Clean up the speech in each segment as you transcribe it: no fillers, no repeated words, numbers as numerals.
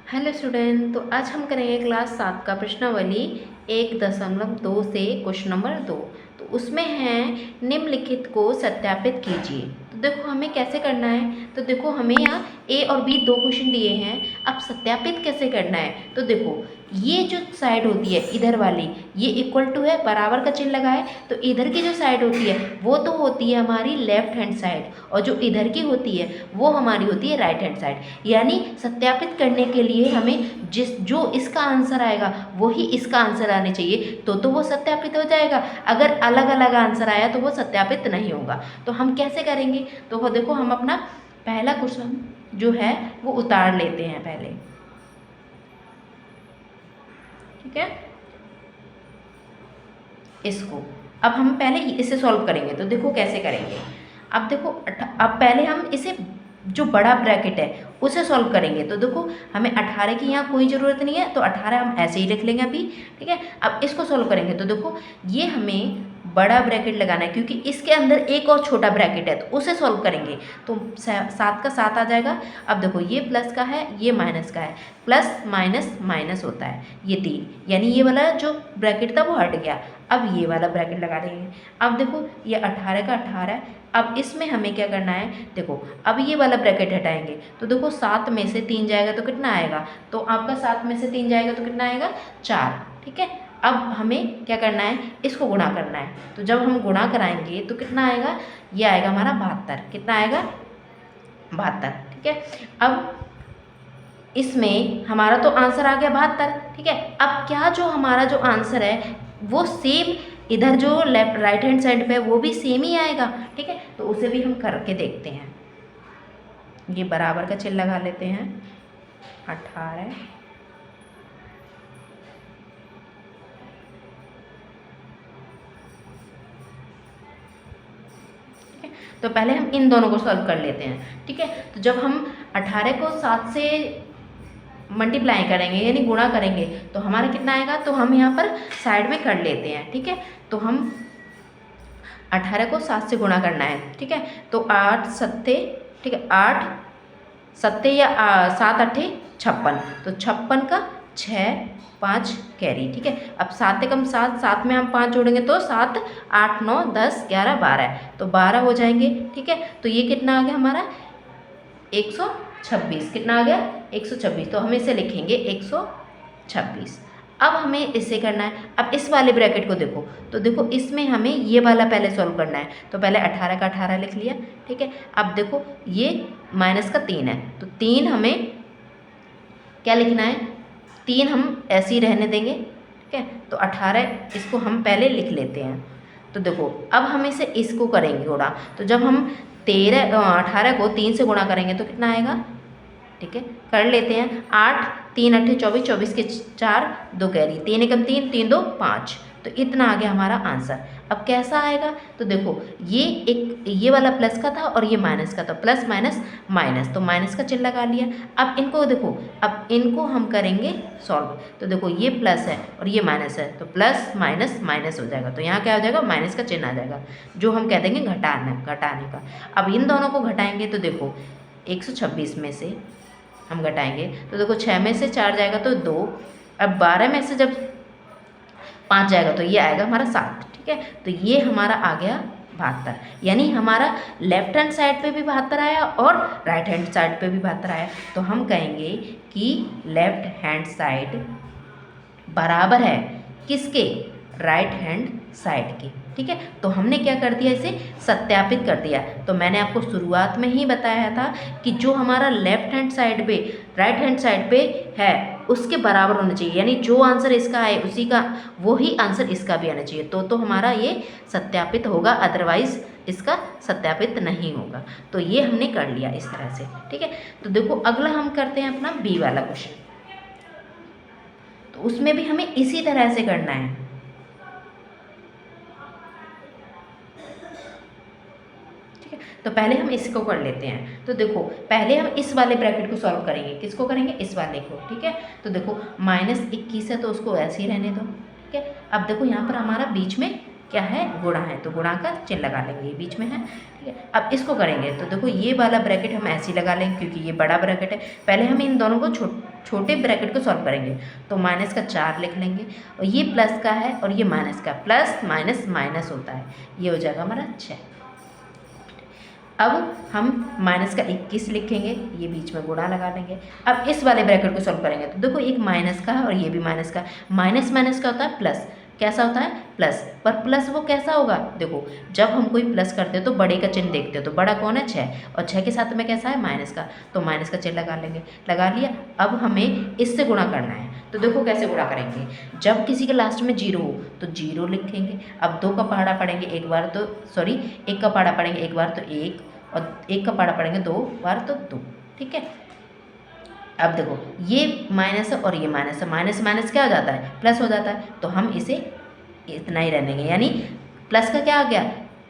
Hello student, तो आज हम करेंगे क्लास 7 का प्रश्नावली 1.2 से क्वेश्चन नंबर 2। तो उसमें है निम्नलिखित को सत्यापित कीजिए। तो देखो हमें कैसे करना है। तो देखो हमें यहाँ ए और बी दो क्वेश्चन दिए हैं। अब सत्यापित कैसे करना है। तो देखो ये जो साइड होती है इधर वाली, ये इक्वल टू है, बराबर का चिन्ह लगा है। तो इधर की जो साइड होती है वो तो होती है हमारी लेफ्ट हैंड साइड, और जो इधर की होती है वो हमारी होती है राइट हैंड साइड। यानी सत्यापित करने के लिए हमें जो इसका आंसर आएगा वही इसका आंसर आने चाहिए, तो वो सत्यापित हो जाएगा। अगर अलग अलग आंसर आया तो वो सत्यापित नहीं होगा। तो हम कैसे करेंगे। तो वो देखो हम अपना पहला क्वेश्चन जो है वो उतार लेते हैं पहले, ठीक है। इसको अब हम पहले इसे सॉल्व करेंगे। तो देखो कैसे करेंगे। अब देखो अब पहले हम इसे जो बड़ा ब्रैकेट है उसे सॉल्व करेंगे। तो देखो हमें 18 की यहाँ कोई ज़रूरत नहीं है, तो 18 हम ऐसे ही लिख लेंगे अभी, ठीक है। अब इसको सॉल्व करेंगे। तो देखो ये हमें बड़ा ब्रैकेट लगाना है क्योंकि इसके अंदर एक और छोटा ब्रैकेट है, तो उसे सॉल्व करेंगे। तो 7 का 7 आ जाएगा। अब देखो ये प्लस का है, ये माइनस का है, प्लस माइनस माइनस होता है, ये 3, यानी ये वाला जो ब्रैकेट था वो हट गया। अब ये वाला ब्रैकेट लगा देंगे। अब देखो ये 18 का 18 है। अब इसमें हमें क्या करना है। देखो अब ये वाला ब्रैकेट हटाएंगे। तो देखो 7 में से 3 जाएगा तो कितना आएगा। तो आपका 7 में से 3 जाएगा तो कितना आएगा, 4, ठीक है। अब हमें क्या करना है, इसको गुणा करना है। तो जब हम गुणा कराएंगे तो कितना आएगा, ये आएगा हमारा 72। कितना आएगा, 72, ठीक है। अब इसमें हमारा तो आंसर आ गया 72, ठीक है। अब क्या जो हमारा जो आंसर है वो सेम इधर जो लेफ्ट राइट हैंड साइड पे है वो भी सेम ही आएगा, ठीक है। तो उसे भी हम करके देखते हैं। ये बराबर का चिन्ह लगा लेते हैं, 18, तो पहले हम इन दोनों को सॉल्व कर लेते हैं, ठीक है। तो जब हम 18 को 7 से मल्टीप्लाई करेंगे यानी गुणा करेंगे तो हमारा कितना आएगा। तो हम यहाँ पर साइड में कर लेते हैं, ठीक है। तो हम 18 को 7 से गुणा करना है, ठीक है। तो 8 सत्ते, ठीक है, 8 सत्ते या 7 अट्ठे 56, तो 56 का 6 5 कैरी, ठीक है। अब 7 कम 7, 7 में हम 5 जोड़ेंगे तो 7 8 9 10 11 12, तो 12 हो जाएंगे, ठीक है। तो ये कितना आ गया हमारा 126। कितना आ गया 126। तो हम इसे लिखेंगे 126। अब हमें इसे करना है। अब इस वाले ब्रैकेट को देखो। तो देखो इसमें हमें ये वाला पहले सॉल्व करना है। तो पहले 18 का 18 लिख लिया, ठीक है। अब देखो ये माइनस का 3 है, तो 3 हमें क्या लिखना है, 3 हम ऐसे ही रहने देंगे, ठीक है। तो 18 इसको हम पहले लिख लेते हैं। तो देखो अब हम इसे इसको करेंगे गुणा। तो जब हम 18 को 3 से गुणा करेंगे तो कितना आएगा, ठीक है, कर लेते हैं। 8 3 अट्ठे 24, 24 के 4 2 कैरी, 3 एकम 3 3 2 5, तो इतना आ गया हमारा आंसर। अब कैसा आएगा। तो देखो ये वाला प्लस का था और ये माइनस का था, प्लस माइनस माइनस, तो माइनस का चिन्ह लगा लिया। अब इनको देखो, अब इनको हम करेंगे सॉल्व। तो देखो ये प्लस है और ये माइनस है, तो प्लस माइनस माइनस हो जाएगा। तो यहाँ क्या हो जाएगा, माइनस का चिन्ह आ जाएगा, जो हम कह देंगे घटाने का। अब इन दोनों को घटाएंगे तो देखो 126 में से हम घटाएंगे तो देखो 6 में से 4 जाएगा तो 2, अब 12 में से जब 5 जाएगा तो ये आएगा हमारा 7, ठीक है। तो ये हमारा आ गया 72, यानी हमारा लेफ्ट हैंड साइड पे भी 72 आया और राइट हैंड साइड पे भी 72 आया। तो हम कहेंगे कि लेफ्ट हैंड साइड बराबर है किसके, राइट हैंड साइड के, ठीक है। तो हमने क्या कर दिया, इसे सत्यापित कर दिया। तो मैंने आपको शुरुआत में ही बताया था कि जो हमारा लेफ्ट हैंड साइड पे राइट हैंड साइड पे है उसके बराबर होना चाहिए, यानी जो आंसर इसका है उसी का वही आंसर इसका भी आना चाहिए, तो हमारा ये सत्यापित होगा, अदरवाइज इसका सत्यापित नहीं होगा। तो ये हमने कर लिया इस तरह से, ठीक है। तो देखो अगला हम करते हैं अपना बी वाला क्वेश्चन। तो उसमें भी हमें इसी तरह से करना है, ठीक है। तो पहले हम इसको कर लेते हैं। तो देखो पहले हम इस वाले ब्रैकेट को सॉल्व करेंगे। किसको करेंगे, इस वाले को, ठीक है। तो देखो -21 है तो उसको ऐसे ही रहने दो, ठीक है। अब देखो यहाँ पर हमारा बीच में क्या है, गुणा है, तो गुणा का चिन्ह लगा लेंगे, बीच में है, ठीक है। अब इसको करेंगे तो देखो ये वाला ब्रैकेट हम ऐसे ही लगा लेंगे क्योंकि ये बड़ा ब्रैकेट है। पहले हम इन दोनों को छोटे ब्रैकेट को सॉल्व करेंगे। तो माइनस का 4 लिख लेंगे और ये प्लस का है और ये माइनस का, प्लस माइनस माइनस होता है, ये हो जाएगा हमारा 6। अब हम माइनस का 21 लिखेंगे, ये बीच में गुणा लगा लेंगे। अब इस वाले ब्रैकेट को सॉल्व करेंगे तो देखो एक माइनस का है और ये भी माइनस का। माइनस माइनस का होता है प्लस, कैसा होता है प्लस, पर प्लस वो कैसा होगा, देखो जब हम कोई प्लस करते हैं तो बड़े का चिन्ह देखते हो, तो बड़ा कौन है 6, और 6 के साथ में कैसा है माइनस का, तो माइनस का चिन्ह लगा लेंगे। लगा लिया। अब हमें इससे गुणा करना है, तो देखो कैसे गुणा करेंगे। जब किसी के लास्ट में 0 हो तो 0 लिखेंगे। अब 2 का पहाड़ा पढ़ेंगे एक बार तो, सॉरी 1 का पहाड़ा पढ़ेंगे एक बार तो 1, और 1 का पहाड़ा पढ़ेंगे 2 बार तो 2, ठीक है। अब देखो ये माइनस है और ये माइनस है, माइनस माइनस क्या हो जाता है प्लस हो जाता है, तो हम इसे इतना ही रहने देंगे, यानी प्लस का क्या आ गया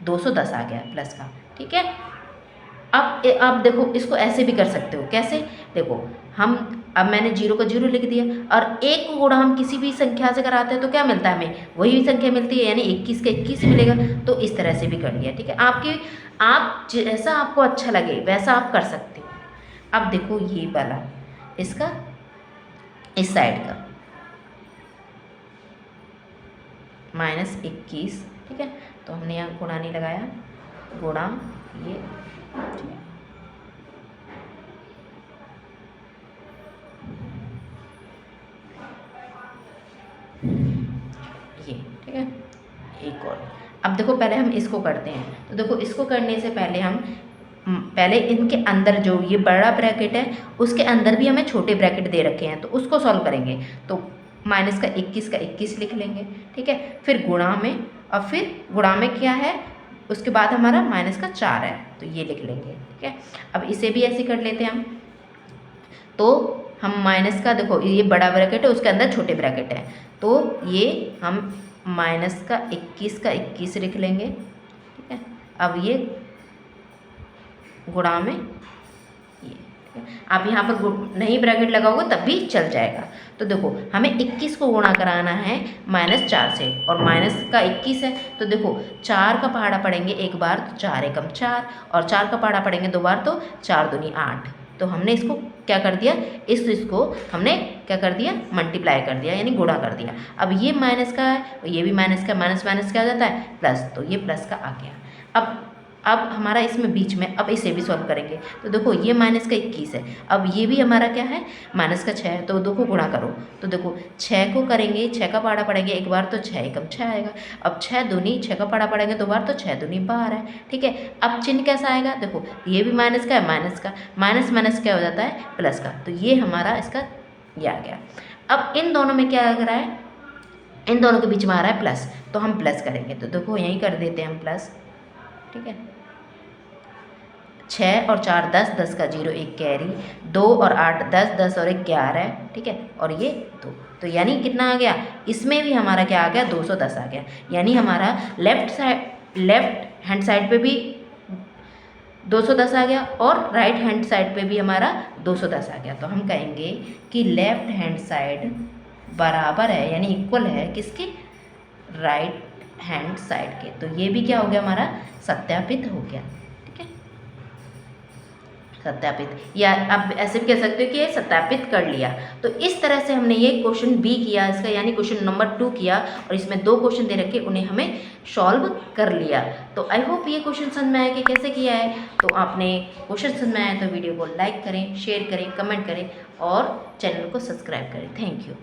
210 आ गया प्लस का, ठीक है। अब देखो इसको ऐसे भी कर सकते हो, कैसे, देखो अब मैंने 0 का 0 लिख दिया और 1 को गुणा हम किसी भी संख्या से कराते हैं तो क्या मिलता है हमें, वही संख्या मिलती है, यानी 21 का 21 मिलेगा। तो इस तरह से भी कर लिया, ठीक है। आप जैसा आपको अच्छा लगे वैसा आप कर सकते हो। अब देखो ये वाला इसका इस साइड का -21, ठीक है। तो हमने यहाँ गुणा नहीं लगाया, गुणा ये ठीक है। एक और, अब देखो पहले हम इसको करते हैं, तो देखो इसको करने से पहले इनके अंदर जो ये बड़ा ब्रैकेट है उसके अंदर भी हमें छोटे ब्रैकेट दे रखे हैं, तो उसको सॉल्व करेंगे। तो माइनस का 21 का 21 लिख लेंगे, ठीक है। फिर गुणा में, और फिर गुणा में क्या है, उसके बाद हमारा माइनस का 4 है तो ये लिख लेंगे, ठीक है। अब इसे भी ऐसे कर लेते हैं हम। तो हम माइनस का, देखो ये बड़ा ब्रैकेट है उसके अंदर छोटे ब्रैकेट है, तो ये हम माइनस का 21 का 21 लिख लेंगे, ठीक है। अब ये गुणा में ये, ठीक है। आप यहाँ पर नहीं ब्रैकेट लगाओगे तब भी चल जाएगा। तो देखो हमें 21 को गुणा कराना है -4 से, और माइनस का 21 है, तो देखो 4 का पहाड़ा पढ़ेंगे एक बार तो 4 एकम 4, और 4 का पहाड़ा पढ़ेंगे 2 बार तो 4 दूनी 8। तो हमने इसको क्या कर दिया, इसको हमने क्या कर दिया, मल्टीप्लाई कर दिया, यानी गुणा कर दिया। अब ये माइनस का है और ये भी माइनस का, माइनस माइनस क्या हो जाता है प्लस, तो ये प्लस का आ गया। अब हमारा इसमें बीच में, अब इसे भी सॉल्व करेंगे। तो देखो ये माइनस का 21 है, अब ये भी हमारा क्या है माइनस का 6 है, तो देखो गुणा करो। तो देखो 6 को करेंगे, 6 का पहाड़ा पढ़ेंगे एक बार तो 6 एकम 6 आएगा। अब 6 दूनी, 6 का पहाड़ा पढ़ेंगे 2 बार तो 6 दूनी 12 है, ठीक है। अब चिन्ह कैसा आएगा, देखो ये भी माइनस का है, माइनस का, माइनस माइनस क्या हो जाता है प्लस का, तो ये हमारा इसका ये आ गया। अब इन दोनों में क्या लग रहा है, इन दोनों के बीच में आ रहा है प्लस, तो हम प्लस करेंगे। तो देखो यहीं कर देते हैं हम प्लस, ठीक है। 6 और 4 10, 10 का 0 1 कैरी, 2 और 8 10, 10 और 1 11, ठीक है, और ये 2, तो यानी कितना आ गया, इसमें भी हमारा क्या आ गया 210 आ गया। यानी हमारा लेफ्ट हैंड साइड पे भी 210 आ गया और राइट हैंड साइड पे भी हमारा 210 आ गया। तो हम कहेंगे कि लेफ्ट हैंड साइड बराबर है, यानी इक्वल है किसके, राइट हैंड साइड के। तो ये भी क्या हो गया हमारा सत्यापित हो गया, ठीक है, सत्यापित, या आप ऐसे भी कह सकते हो कि ये सत्यापित कर लिया। तो इस तरह से हमने ये क्वेश्चन बी किया इसका, यानी क्वेश्चन नंबर 2 किया, और इसमें 2 क्वेश्चन दे रखे उन्हें हमें सॉल्व कर लिया। तो आई होप ये क्वेश्चन समझ में आया कि कैसे किया है। तो आपने क्वेश्चन समझ में आया तो वीडियो को लाइक करें, शेयर करें, कमेंट करें और चैनल को सब्सक्राइब करें। Thank you.